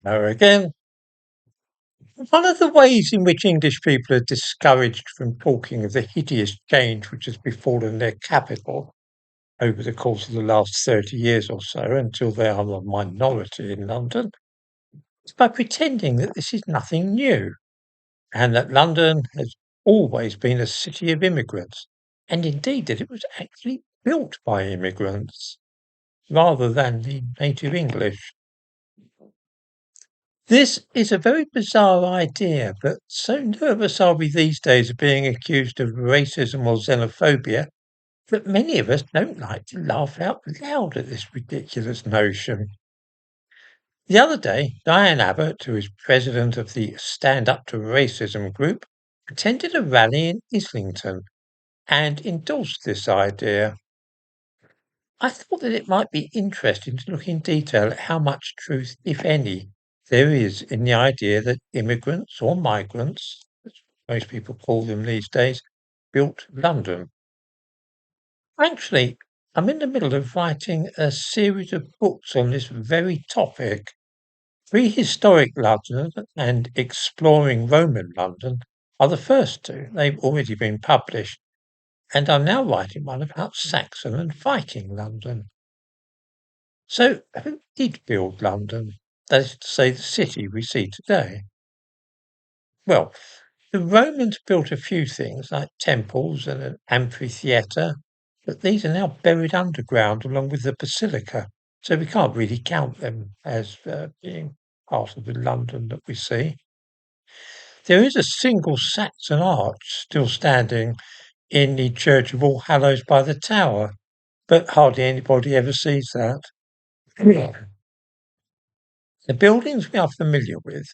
Again, one of the ways in which English people are discouraged from talking of the hideous change which has befallen their capital over the course of the last 30 years or so, until they are a minority in London, is by pretending that this is nothing new and that London has always been a city of immigrants, and indeed that it was actually built by immigrants rather than the native English. This is a very bizarre idea, but so nervous are we these days of being accused of racism or xenophobia that many of us don't like to laugh out loud at this ridiculous notion. The other day, Diane Abbot, who is president of the Stand Up to Racism group, attended a rally in Islington and endorsed this idea. I thought that it might be interesting to look in detail at how much truth, if any, there is in the idea that immigrants or migrants, as most people call them these days, built London. Actually, I'm in the middle of writing a series of books on this very topic. Prehistoric London and Exploring Roman London are the first two. They've already been published, and I'm now writing one about Saxon and Viking London. So, who did build London? That is to say, the city we see today. Well, the Romans built a few things like temples and an amphitheatre, but these are now buried underground along with the basilica, so we can't really count them as being part of the London that we see. There is a single Saxon arch still standing in the Church of All Hallows by the Tower, but hardly anybody ever sees that. The buildings we are familiar with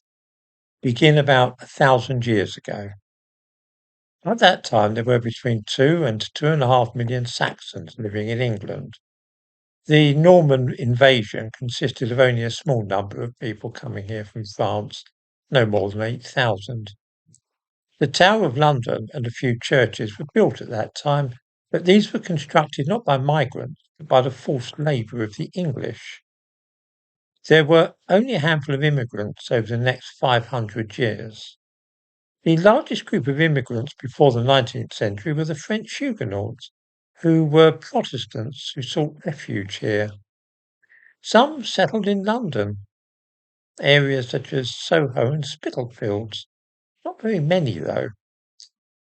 begin about 1,000 years ago. At that time, there were between 2 and 2.5 million Saxons living in England. The Norman invasion consisted of only a small number of people coming here from France, no more than 8,000. The Tower of London and a few churches were built at that time, but these were constructed not by migrants, but by the forced labour of the English. There were only a handful of immigrants over the next 500 years. The largest group of immigrants before the 19th century were the French Huguenots, who were Protestants who sought refuge here. Some settled in London, areas such as Soho and Spitalfields. Not very many, though.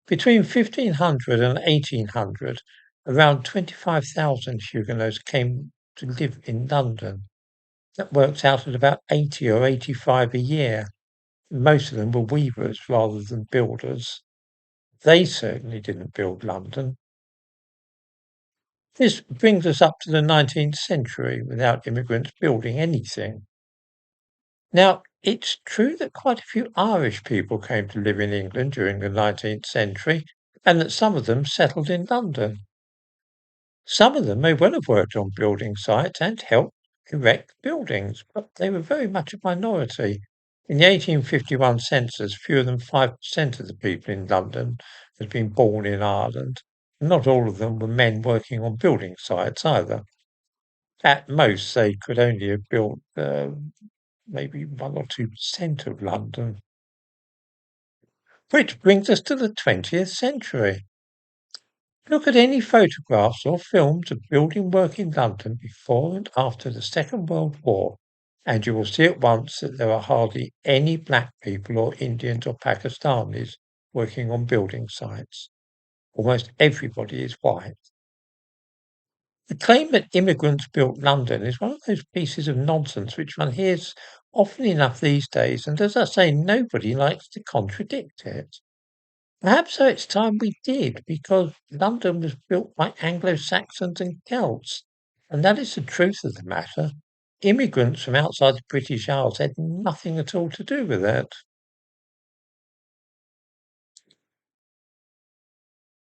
Between 1500 and 1800, around 25,000 Huguenots came to live in London. That works out at about 80 or 85 a year. Most of them were weavers rather than builders. They certainly didn't build London. This brings us up to the 19th century without immigrants building anything. Now, it's true that quite a few Irish people came to live in England during the 19th century, and that some of them settled in London. Some of them may well have worked on building sites and helped erect buildings, but they were very much a minority. In the 1851 census, fewer than 5% of the people in London had been born in Ireland. Not all of them were men working on building sites either. At most, they could only have built maybe 1 or 2% of London. Which brings us to the 20th century. Look at any photographs or films of building work in London before and after the Second World War, and you will see at once that there are hardly any black people or Indians or Pakistanis working on building sites. Almost everybody is white. The claim that immigrants built London is one of those pieces of nonsense which one hears often enough these days, and as I say, nobody likes to contradict it. Perhaps so it's time we did, because London was built by Anglo-Saxons and Celts, and that is the truth of the matter. Immigrants from outside the British Isles had nothing at all to do with it.